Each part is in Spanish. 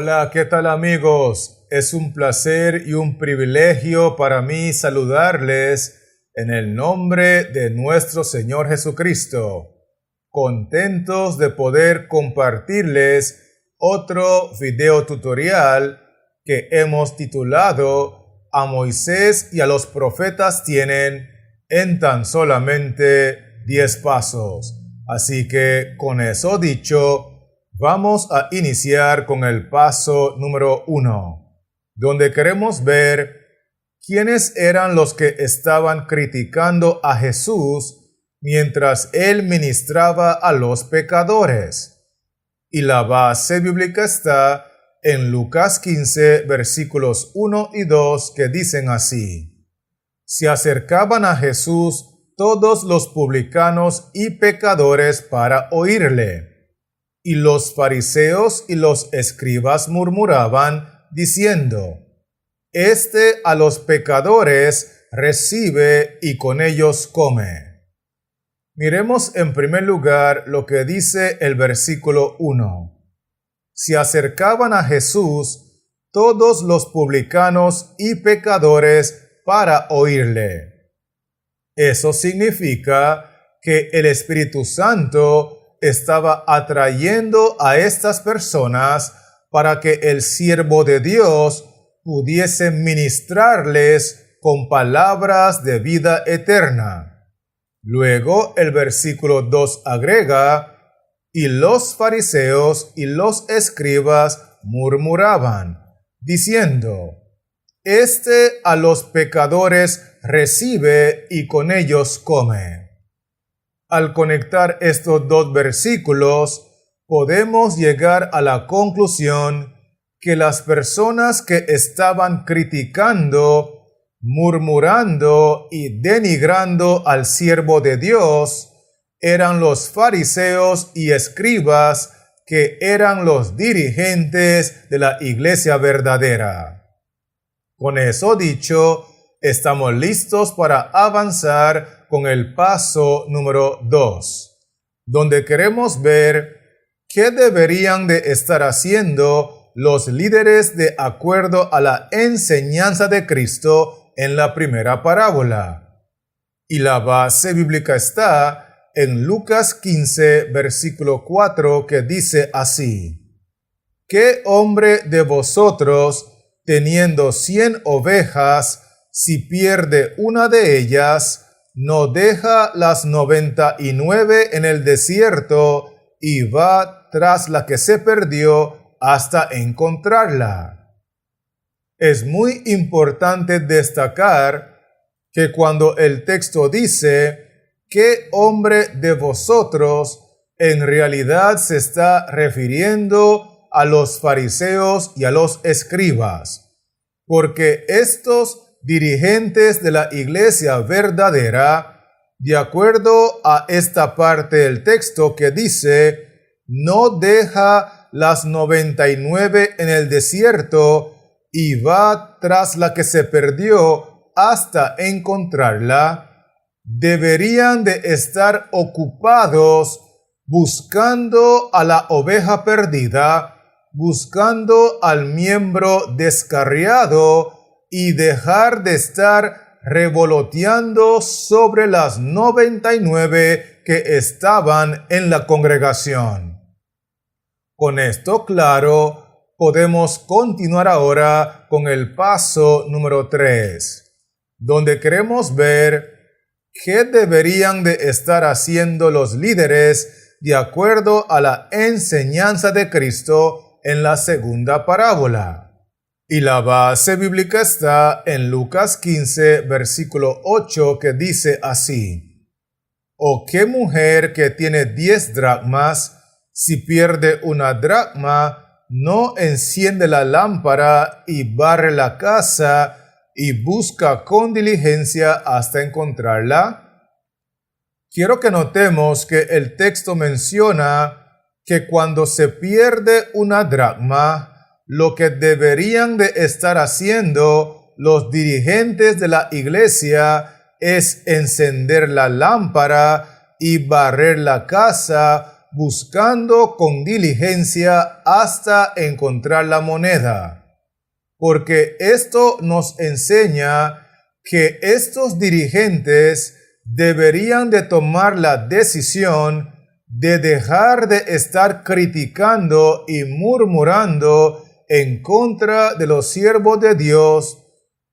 Hola, ¿qué tal amigos? Es un placer y un privilegio para mí saludarles en el nombre de nuestro Señor Jesucristo. Contentos de poder compartirles otro video tutorial que hemos titulado A Moisés y a los profetas tienen en tan solamente 10 pasos. Así que con eso dicho, vamos a iniciar con el paso número 1, donde queremos ver quiénes eran los que estaban criticando a Jesús mientras él ministraba a los pecadores. Y la base bíblica está en Lucas 15, versículos 1 y 2, que dicen así: Se acercaban a Jesús todos los publicanos y pecadores para oírle. Y los fariseos y los escribas murmuraban, diciendo: Este a los pecadores recibe y con ellos come. Miremos en primer lugar lo que dice el versículo 1. Se acercaban a Jesús todos los publicanos y pecadores para oírle. Eso significa que el Espíritu Santo estaba atrayendo a estas personas para que el siervo de Dios pudiese ministrarles con palabras de vida eterna. Luego el versículo 2 agrega: y los fariseos y los escribas murmuraban, diciendo: Este a los pecadores recibe y con ellos come. Al conectar estos dos versículos, podemos llegar a la conclusión que las personas que estaban criticando, murmurando y denigrando al siervo de Dios eran los fariseos y escribas, que eran los dirigentes de la iglesia verdadera. Con eso dicho, estamos listos para avanzar con el paso número 2, donde queremos ver qué deberían de estar haciendo los líderes de acuerdo a la enseñanza de Cristo en la primera parábola. Y la base bíblica está en Lucas 15, versículo 4, que dice así: ¿Qué hombre de vosotros, teniendo 100 ovejas, si pierde una de ellas, no deja las 99 en el desierto y va tras la que se perdió hasta encontrarla? Es muy importante destacar que cuando el texto dice ¿qué hombre de vosotros?, en realidad se está refiriendo a los fariseos y a los escribas, porque estos dirigentes de la iglesia verdadera, de acuerdo a esta parte del texto que dice, no deja las 99 en el desierto y va tras la que se perdió hasta encontrarla, deberían de estar ocupados buscando a la oveja perdida, buscando al miembro descarriado, y dejar de estar revoloteando sobre las 99 que estaban en la congregación. Con esto claro, podemos continuar ahora con el paso número 3, donde queremos ver qué deberían de estar haciendo los líderes de acuerdo a la enseñanza de Cristo en la segunda parábola. Y la base bíblica está en Lucas 15, versículo 8, que dice así: ¿O qué mujer que tiene 10 dracmas, si pierde una dracma, no enciende la lámpara y barre la casa y busca con diligencia hasta encontrarla? Quiero que notemos que el texto menciona que cuando se pierde una dracma, lo que deberían de estar haciendo los dirigentes de la iglesia es encender la lámpara y barrer la casa buscando con diligencia hasta encontrar la moneda, porque esto nos enseña que estos dirigentes deberían de tomar la decisión de dejar de estar criticando y murmurando en contra de los siervos de Dios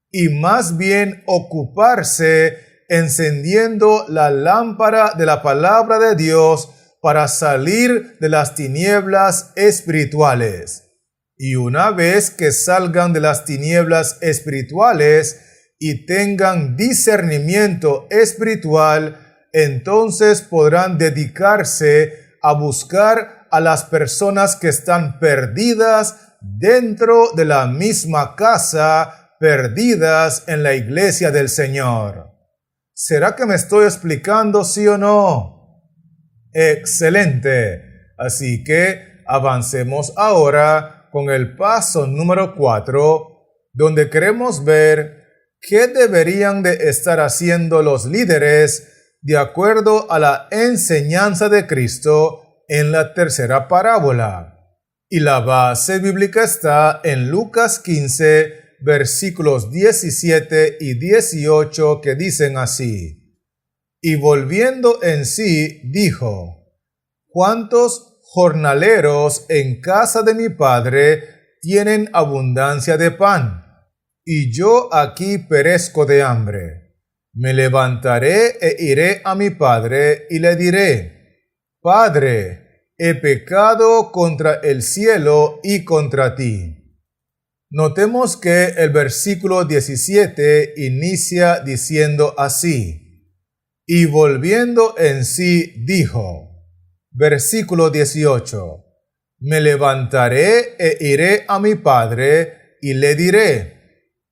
y más bien ocuparse encendiendo la lámpara de la palabra de Dios para salir de las tinieblas espirituales. Y una vez que salgan de las tinieblas espirituales y tengan discernimiento espiritual, entonces podrán dedicarse a buscar a las personas que están perdidas dentro de la misma casa, perdidas en la iglesia del Señor. ¿Será que me estoy explicando, sí o no? Excelente. Así que avancemos ahora con el paso número 4, donde queremos ver qué deberían de estar haciendo los líderes de acuerdo a la enseñanza de Cristo en la tercera parábola. Y la base bíblica está en Lucas 15, versículos 17 y 18, que dicen así: Y volviendo en sí, dijo: ¿Cuántos jornaleros en casa de mi padre tienen abundancia de pan? Y yo aquí perezco de hambre. Me levantaré e iré a mi padre y le diré: Padre, he pecado contra el cielo y contra ti. Notemos que el versículo 17 inicia diciendo así: Y volviendo en sí dijo. Versículo 18: Me levantaré e iré a mi padre y le diré: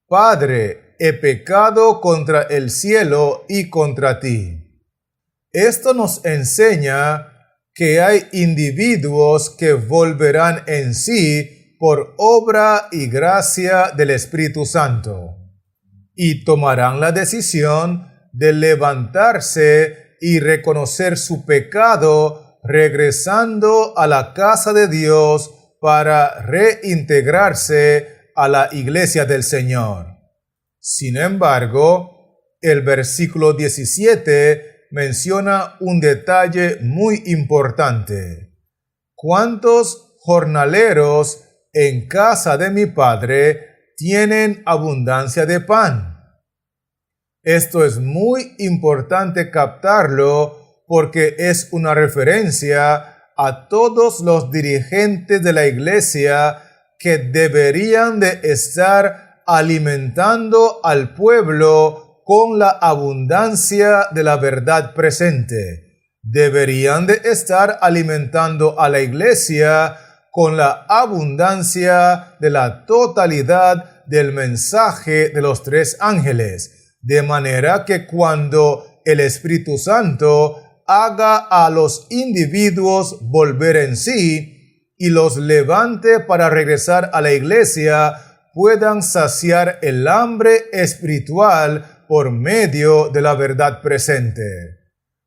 Padre, he pecado contra el cielo y contra ti. Esto nos enseña que hay individuos que volverán en sí por obra y gracia del Espíritu Santo y tomarán la decisión de levantarse y reconocer su pecado, regresando a la casa de Dios para reintegrarse a la iglesia del Señor. Sin embargo, el versículo 17 menciona un detalle muy importante. ¿Cuántos jornaleros en casa de mi padre tienen abundancia de pan? Esto es muy importante captarlo porque es una referencia a todos los dirigentes de la iglesia que deberían de estar alimentando al pueblo con la abundancia de la verdad presente. Deberían de estar alimentando a la iglesia con la abundancia de la totalidad del mensaje de los tres ángeles, de manera que cuando el Espíritu Santo haga a los individuos volver en sí y los levante para regresar a la iglesia, puedan saciar el hambre espiritual por medio de la verdad presente.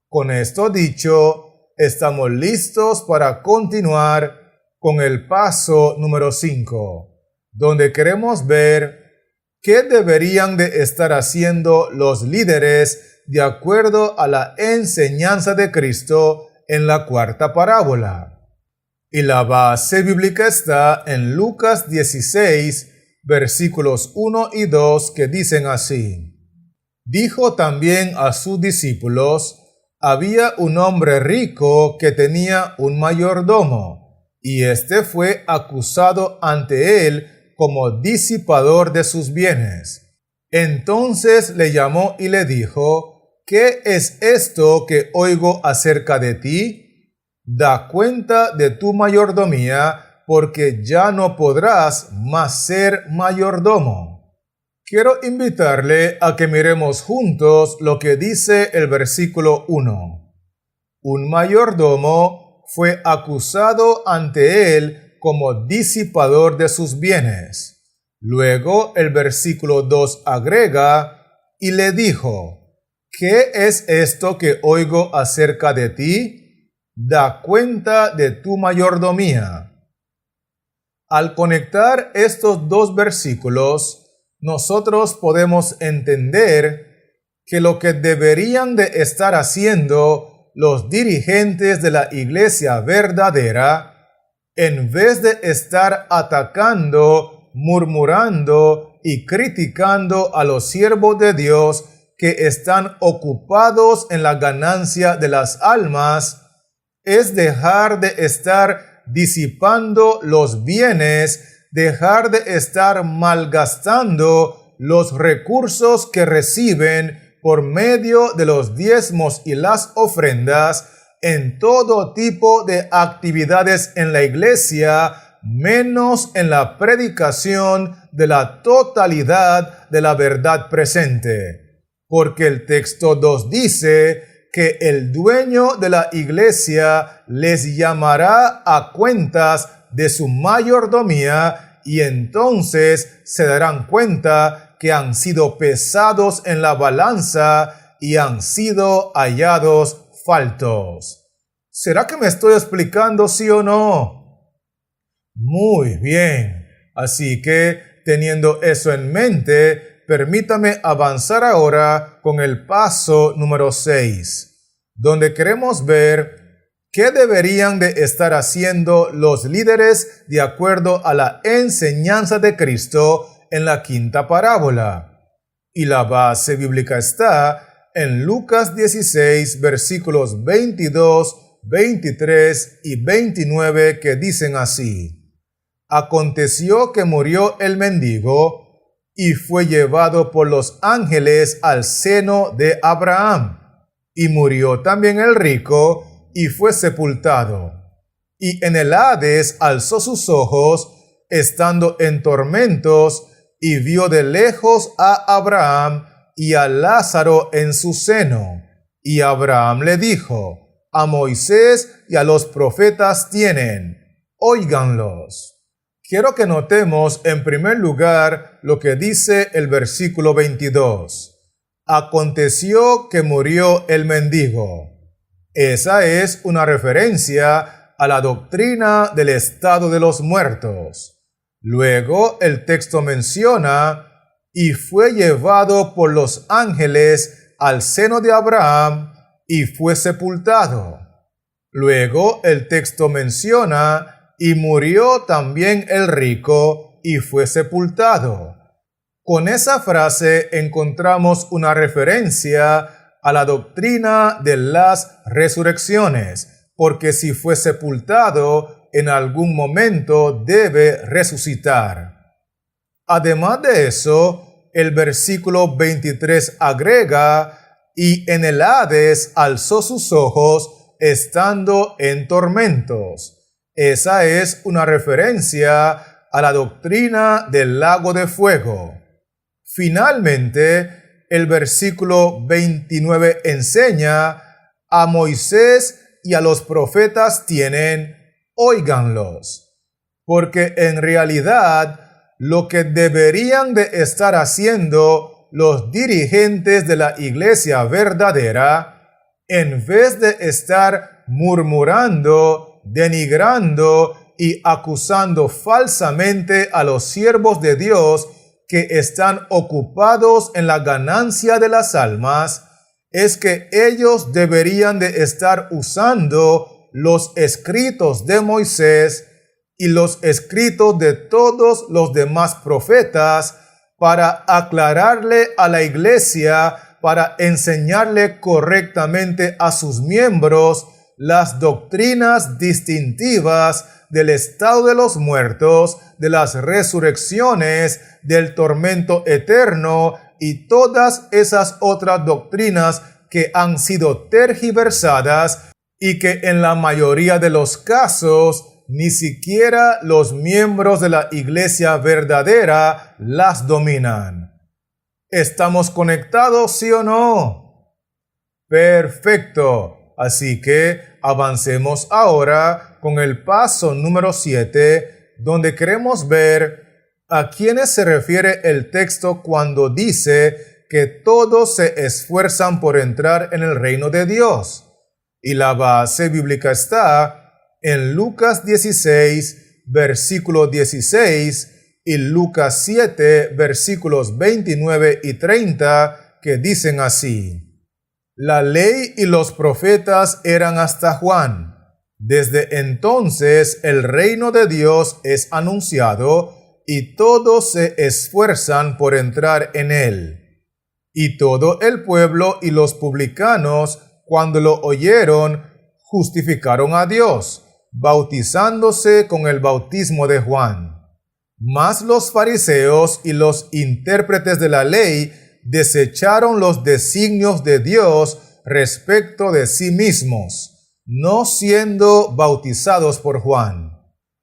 Con esto dicho, estamos listos para continuar con el paso número 5, donde queremos ver qué deberían de estar haciendo los líderes de acuerdo a la enseñanza de Cristo en la cuarta parábola. Y la base bíblica está en Lucas 16, versículos 1 y 2, que dicen así: Dijo también a sus discípulos: Había un hombre rico que tenía un mayordomo, y éste fue acusado ante él como disipador de sus bienes. Entonces le llamó y le dijo: ¿Qué es esto que oigo acerca de ti? Da cuenta de tu mayordomía, porque ya no podrás más ser mayordomo. Quiero invitarle a que miremos juntos lo que dice el versículo 1. Un mayordomo fue acusado ante él como disipador de sus bienes. Luego el versículo 2 agrega: y le dijo: ¿Qué es esto que oigo acerca de ti? da cuenta de tu mayordomía. Al conectar estos dos versículos, nosotros podemos entender que lo que deberían de estar haciendo los dirigentes de la iglesia verdadera, en vez de estar atacando, murmurando y criticando a los siervos de Dios que están ocupados en la ganancia de las almas, es dejar de estar disipando los bienes, dejar de estar malgastando los recursos que reciben por medio de los diezmos y las ofrendas en todo tipo de actividades en la iglesia, menos en la predicación de la totalidad de la verdad presente. Porque el texto 2 dice que el dueño de la iglesia les llamará a cuentas de su mayordomía y entonces se darán cuenta que han sido pesados en la balanza y han sido hallados faltos. ¿Será que me estoy explicando, sí o no? Muy bien. Así que, teniendo eso en mente, permítame avanzar ahora con el paso número 6, donde queremos ver qué deberían de estar haciendo los líderes de acuerdo a la enseñanza de Cristo en la quinta parábola. Y la base bíblica está en Lucas 16, versículos 22, 23 y 29, que dicen así: Aconteció que murió el mendigo y fue llevado por los ángeles al seno de Abraham. Y murió también el rico y fue sepultado. Y en el Hades alzó sus ojos, estando en tormentos, y vio de lejos a Abraham y a Lázaro en su seno. Y Abraham le dijo: a Moisés y a los profetas tienen, óiganlos. Quiero que notemos en primer lugar lo que dice el versículo 22. Aconteció que murió el mendigo. Esa es una referencia a la doctrina del estado de los muertos. Luego el texto menciona, y fue llevado por los ángeles al seno de Abraham y fue sepultado. Luego el texto menciona, y murió también el rico y fue sepultado. Con esa frase encontramos una referencia a la doctrina de las resurrecciones, porque si fue sepultado, en algún momento debe resucitar. Además de eso, el versículo 23 agrega, y en el Hades alzó sus ojos, estando en tormentos. Esa es una referencia a la doctrina del lago de fuego. Finalmente, el versículo 29 enseña, a Moisés y a los profetas tienen, óiganlos. Porque en realidad, lo que deberían de estar haciendo los dirigentes de la iglesia verdadera, en vez de estar murmurando, denigrando y acusando falsamente a los siervos de Dios que están ocupados en la ganancia de las almas, es que ellos deberían de estar usando los escritos de Moisés y los escritos de todos los demás profetas para aclararle a la iglesia, para enseñarle correctamente a sus miembros las doctrinas distintivas del estado de los muertos, de las resurrecciones, del tormento eterno y todas esas otras doctrinas que han sido tergiversadas y que en la mayoría de los casos ni siquiera los miembros de la iglesia verdadera las dominan. ¿Estamos conectados, sí o no? Perfecto. Así que avancemos ahora con el paso número 7, donde queremos ver a quiénes se refiere el texto cuando dice que todos se esfuerzan por entrar en el reino de Dios. Y la base bíblica está en Lucas 16, versículo 16, y Lucas 7, versículos 29 y 30, que dicen así: La ley y los profetas eran hasta Juan. Desde entonces el reino de Dios es anunciado, y todos se esfuerzan por entrar en él. Y todo el pueblo y los publicanos, cuando lo oyeron, justificaron a Dios, bautizándose con el bautismo de Juan. Mas los fariseos y los intérpretes de la ley desecharon los designios de Dios respecto de sí mismos, no siendo bautizados por Juan.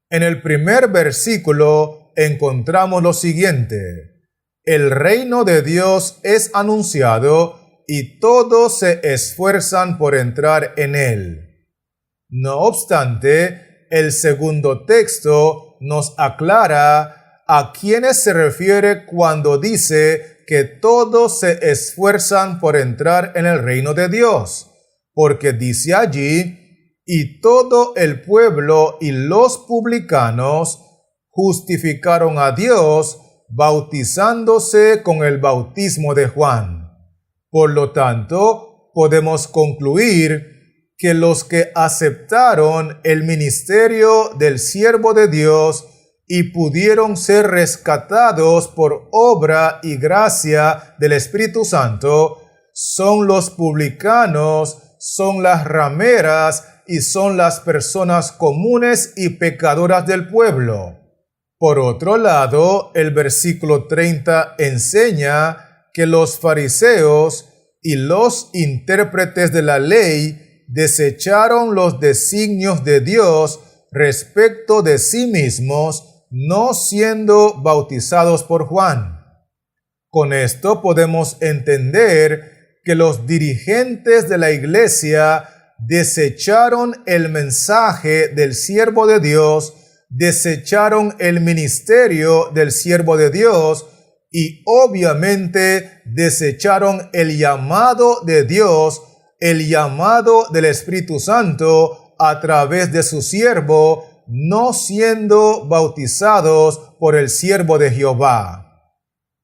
En el primer versículo encontramos lo siguiente: el reino de Dios es anunciado y todos se esfuerzan por entrar en él. No obstante, el segundo texto nos aclara a quiénes se refiere cuando dice que todos se esfuerzan por entrar en el reino de Dios, porque dice allí: y todo el pueblo y los publicanos justificaron a Dios, bautizándose con el bautismo de Juan. Por lo tanto, podemos concluir que los que aceptaron el ministerio del siervo de Dios y pudieron ser rescatados por obra y gracia del Espíritu Santo son los publicanos, son las rameras y son las personas comunes y pecadoras del pueblo. Por otro lado, el versículo 30 enseña que los fariseos y los intérpretes de la ley desecharon los designios de Dios respecto de sí mismos, no siendo bautizados por Juan. Con esto podemos entender que los dirigentes de la iglesia desecharon el mensaje del siervo de Dios, desecharon el ministerio del siervo de Dios y obviamente desecharon el llamado de Dios, el llamado del Espíritu Santo a través de su siervo, no siendo bautizados por el siervo de Jehová.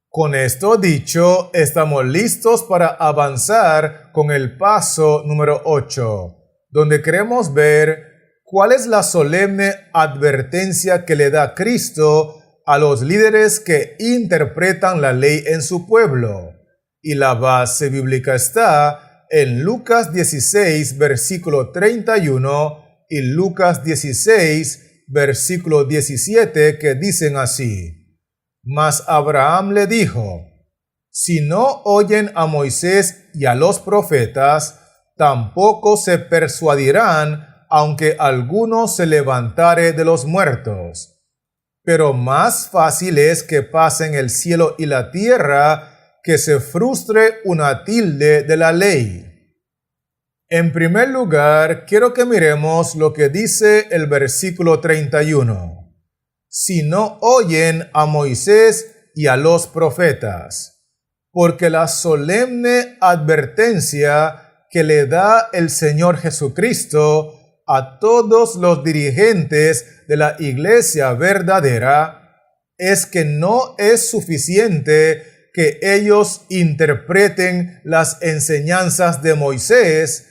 Con esto dicho, estamos listos para avanzar con el paso número 8, donde queremos ver cuál es la solemne advertencia que le da Cristo a los líderes que interpretan la ley en su pueblo. Y la base bíblica está en Lucas 16, versículo 31 y Lucas 16, versículo 17, que dicen así: Mas Abraham le dijo: Si no oyen a Moisés y a los profetas, tampoco se persuadirán, aunque alguno se levantare de los muertos. Pero más fácil es que pasen el cielo y la tierra que se frustre una tilde de la ley. En primer lugar, quiero que miremos lo que dice el versículo 31. Si no oyen a Moisés y a los profetas, porque la solemne advertencia que le da el Señor Jesucristo a todos los dirigentes de la iglesia verdadera es que no es suficiente que ellos interpreten las enseñanzas de Moisés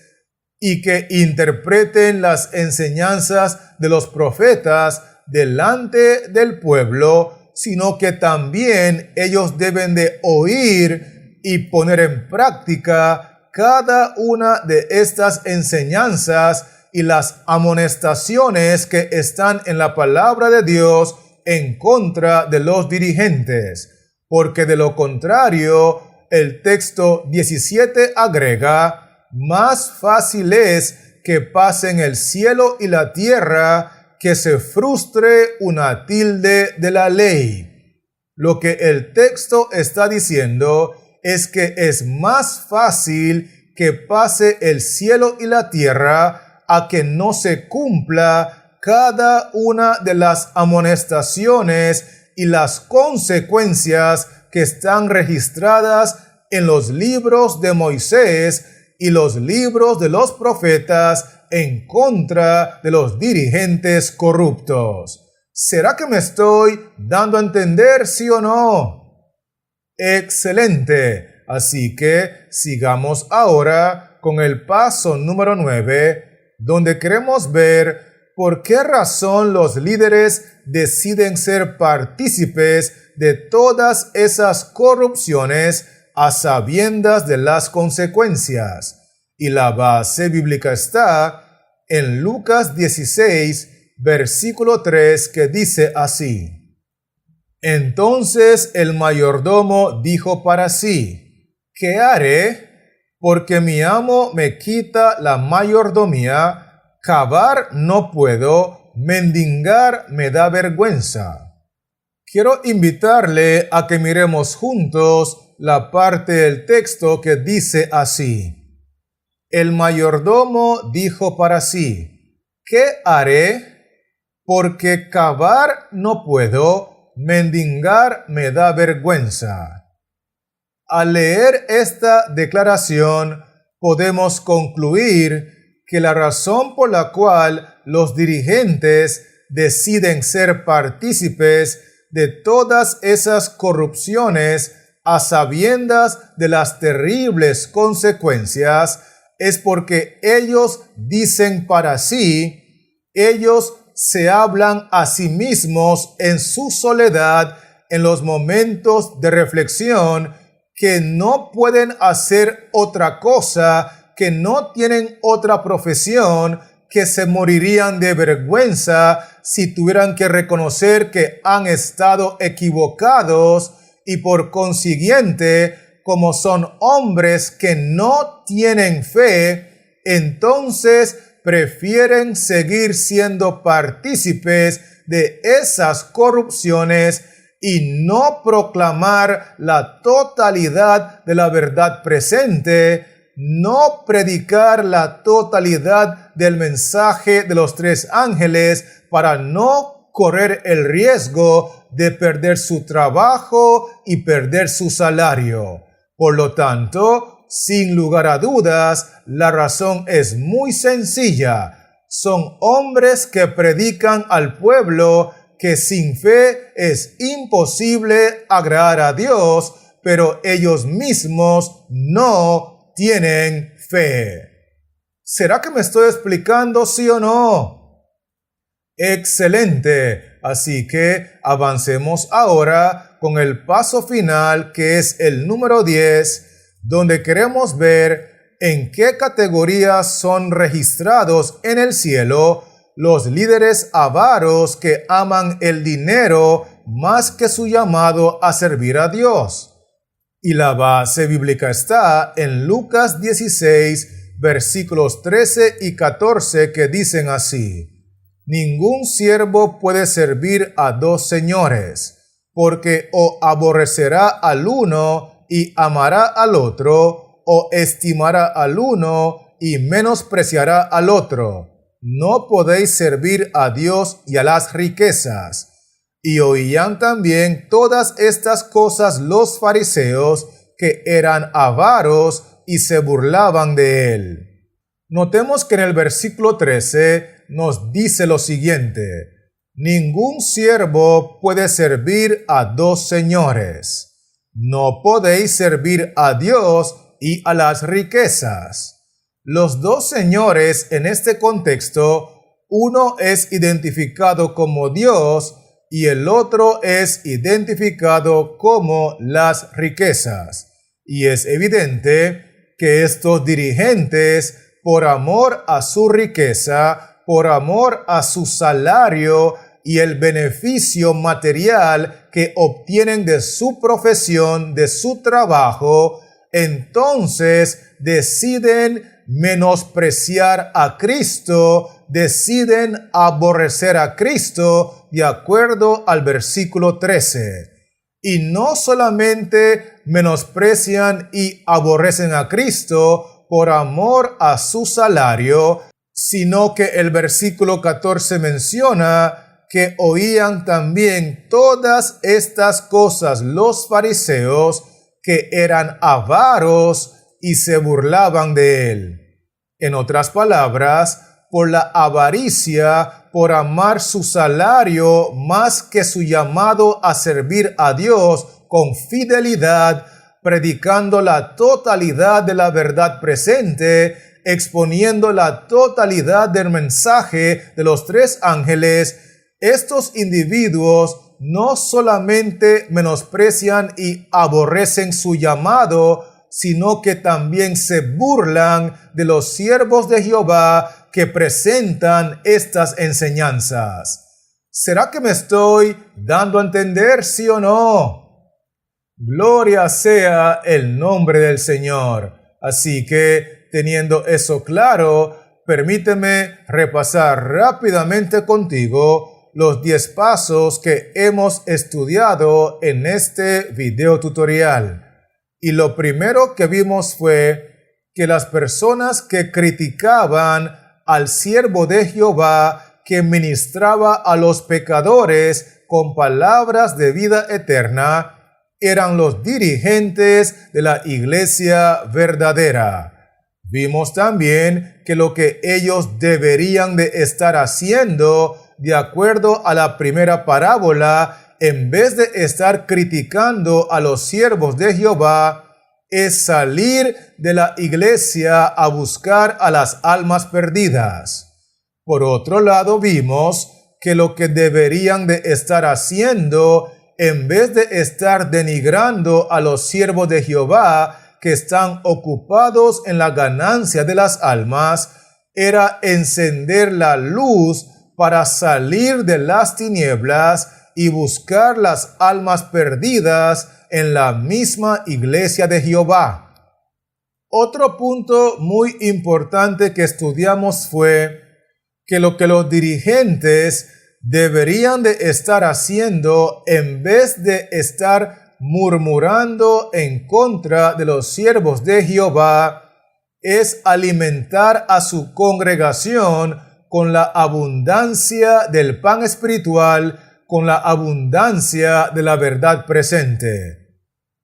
y que interpreten las enseñanzas de los profetas delante del pueblo, sino que también ellos deben de oír y poner en práctica cada una de estas enseñanzas y las amonestaciones que están en la palabra de Dios en contra de los dirigentes, porque de lo contrario, el texto 17 agrega: más fácil es que pasen el cielo y la tierra que se frustre una tilde de la ley. Lo que el texto está diciendo es que es más fácil que pase el cielo y la tierra a que no se cumpla cada una de las amonestaciones y las consecuencias que están registradas en los libros de Moisés y los libros de los profetas en contra de los dirigentes corruptos. ¿Será que me estoy dando a entender, sí o no? Excelente. Así que sigamos ahora con el paso número 9, donde queremos ver por qué razón los líderes deciden ser partícipes de todas esas corrupciones a sabiendas de las consecuencias. Y la base bíblica está en Lucas 16, versículo 3, que dice así: Entonces el mayordomo dijo para sí: ¿Qué haré? Porque mi amo me quita la mayordomía. Cavar no puedo, mendigar me da vergüenza. Quiero invitarle a que miremos juntos la parte del texto que dice así: El mayordomo dijo para sí: ¿Qué haré? Porque cavar no puedo, mendigar me da vergüenza. Al leer esta declaración, podemos concluir que la razón por la cual los dirigentes deciden ser partícipes de todas esas corrupciones a sabiendas de las terribles consecuencias es porque ellos dicen para sí, ellos se hablan a sí mismos en su soledad en los momentos de reflexión, que no pueden hacer otra cosa, que no tienen otra profesión, que se morirían de vergüenza si tuvieran que reconocer que han estado equivocados, y por consiguiente, como son hombres que no tienen fe, entonces prefieren seguir siendo partícipes de esas corrupciones y no proclamar la totalidad de la verdad presente, no predicar la totalidad del mensaje de los 3 ángeles para no correr el riesgo de perder su trabajo y perder su salario. Por lo tanto, sin lugar a dudas, la razón es muy sencilla. Son hombres que predican al pueblo que sin fe es imposible agradar a Dios, pero ellos mismos no tienen fe. ¿Será que me estoy explicando, sí o no? Excelente. Así que avancemos ahora con el paso final, que es el número 10, donde queremos ver en qué categorías son registrados en el cielo los líderes avaros que aman el dinero más que su llamado a servir a Dios. Y la base bíblica está en Lucas 16, versículos 13 y 14, que dicen así: Ningún siervo puede servir a 2 señores, porque o aborrecerá al uno y amará al otro, o estimará al uno y menospreciará al otro. No podéis servir a Dios y a las riquezas. Y oían también todas estas cosas los fariseos, que eran avaros, y se burlaban de él. Notemos que en el versículo 13 nos dice lo siguiente: Ningún siervo puede servir a 2 señores. No podéis servir a Dios y a las riquezas. Los 2 señores en este contexto, uno es identificado como Dios y el otro es identificado como las riquezas. Y es evidente que estos dirigentes, por amor a su riqueza, por amor a su salario y el beneficio material que obtienen de su profesión, de su trabajo, entonces deciden menospreciar a Cristo, deciden aborrecer a Cristo, de acuerdo al versículo 13. Y no solamente menosprecian y aborrecen a Cristo por amor a su salario, sino que el versículo 14 menciona que oían también todas estas cosas los fariseos, que eran avaros y se burlaban de él. En otras palabras, por la avaricia, por amar su salario más que su llamado a servir a Dios con fidelidad, predicando la totalidad de la verdad presente, exponiendo la totalidad del mensaje de los tres ángeles, estos individuos no solamente menosprecian y aborrecen su llamado, sino que también se burlan de los siervos de Jehová que presentan estas enseñanzas. ¿Será que me estoy dando a entender, sí o no? Gloria sea el nombre del Señor. Así que, teniendo eso claro, permíteme repasar rápidamente contigo los 10 pasos que hemos estudiado en este video tutorial. Y lo primero que vimos fue que las personas que criticaban al siervo de Jehová que ministraba a los pecadores con palabras de vida eterna eran los dirigentes de la iglesia verdadera. Vimos también que lo que ellos deberían de estar haciendo, de acuerdo a la primera parábola, en vez de estar criticando a los siervos de Jehová, es salir de la iglesia a buscar a las almas perdidas. Por otro lado, vimos que lo que deberían de estar haciendo, en vez de estar denigrando a los siervos de Jehová que están ocupados en la ganancia de las almas, era encender la luz para salir de las tinieblas y buscar las almas perdidas en la misma iglesia de Jehová. Otro punto muy importante que estudiamos fue que lo que los dirigentes deberían de estar haciendo, en vez de estar murmurando en contra de los siervos de Jehová, es alimentar a su congregación con la abundancia del pan espiritual, con la abundancia de la verdad presente.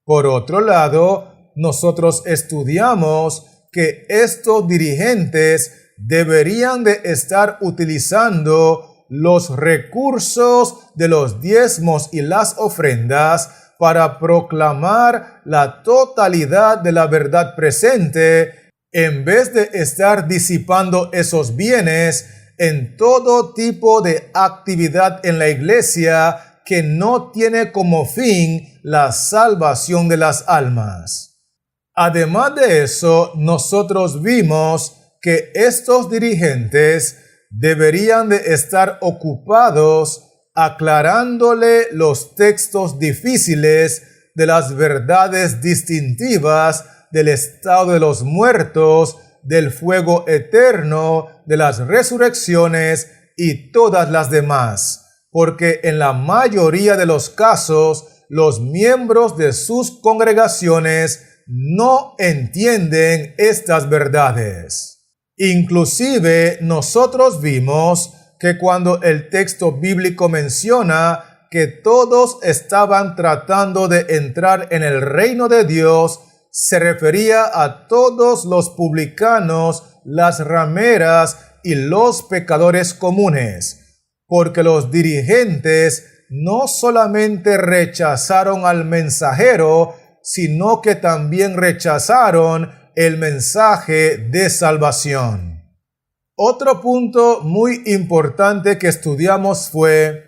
Por otro lado, nosotros estudiamos que estos dirigentes deberían de estar utilizando los recursos de los diezmos y las ofrendas para proclamar la totalidad de la verdad presente, en vez de estar disipando esos bienes en todo tipo de actividad en la iglesia que no tiene como fin la salvación de las almas. Además de eso, nosotros vimos que estos dirigentes deberían de estar ocupados aclarándole los textos difíciles de las verdades distintivas del estado de los muertos, del fuego eterno, de las resurrecciones y todas las demás, porque en la mayoría de los casos los miembros de sus congregaciones no entienden estas verdades. Inclusive nosotros vimos que cuando el texto bíblico menciona que todos estaban tratando de entrar en el reino de Dios, se refería a todos los publicanos, las rameras y los pecadores comunes, porque los dirigentes no solamente rechazaron al mensajero, sino que también rechazaron el mensaje de salvación. Otro punto muy importante que estudiamos fue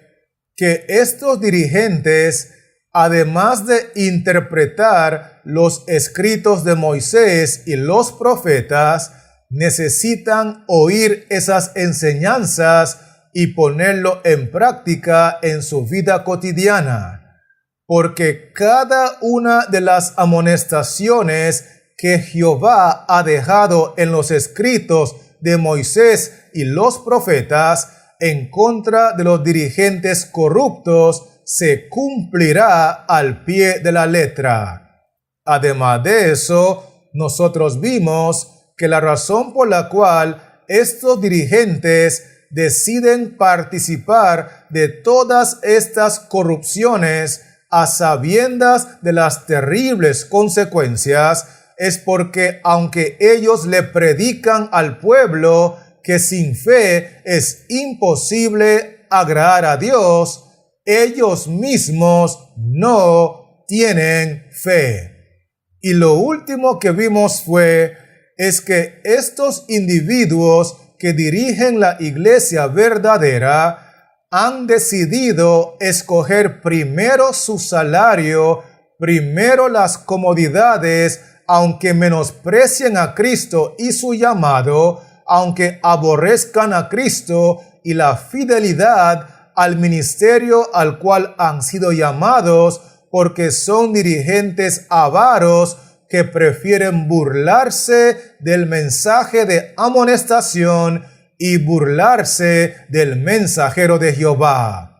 que estos dirigentes, además de interpretar los escritos de Moisés y los profetas, necesitan oír esas enseñanzas y ponerlo en práctica en su vida cotidiana, porque cada una de las amonestaciones que Jehová ha dejado en los escritos de Moisés y los profetas en contra de los dirigentes corruptos se cumplirá al pie de la letra. Además de eso, nosotros vimos que la razón por la cual estos dirigentes deciden participar de todas estas corrupciones a sabiendas de las terribles consecuencias es porque aunque ellos le predican al pueblo que sin fe es imposible agradar a Dios, ellos mismos no tienen fe. Y lo último que vimos es que estos individuos que dirigen la iglesia verdadera han decidido escoger primero su salario, primero las comodidades, aunque menosprecien a Cristo y su llamado, aunque aborrezcan a Cristo y la fidelidad al ministerio al cual han sido llamados, porque son dirigentes avaros que prefieren burlarse del mensaje de amonestación y burlarse del mensajero de Jehová.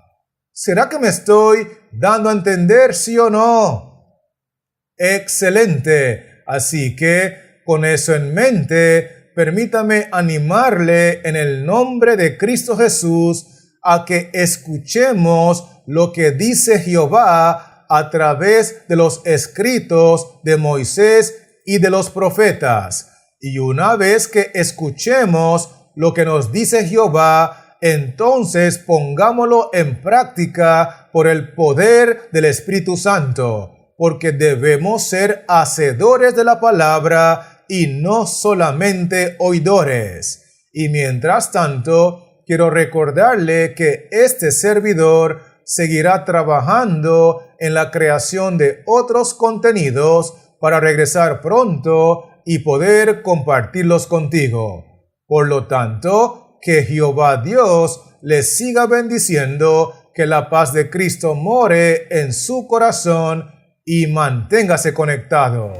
¿Será que me estoy dando a entender, sí o no? Excelente. Así que, con eso en mente, permítame animarle en el nombre de Cristo Jesús a que escuchemos lo que dice Jehová a través de los escritos de Moisés y de los profetas. Y una vez que escuchemos lo que nos dice Jehová, entonces pongámoslo en práctica por el poder del Espíritu Santo, porque debemos ser hacedores de la palabra y no solamente oidores. Y mientras tanto, quiero recordarle que este servidor seguirá trabajando en la creación de otros contenidos para regresar pronto y poder compartirlos contigo. Por lo tanto, que Jehová Dios les siga bendiciendo, que la paz de Cristo more en su corazón y manténgase conectado.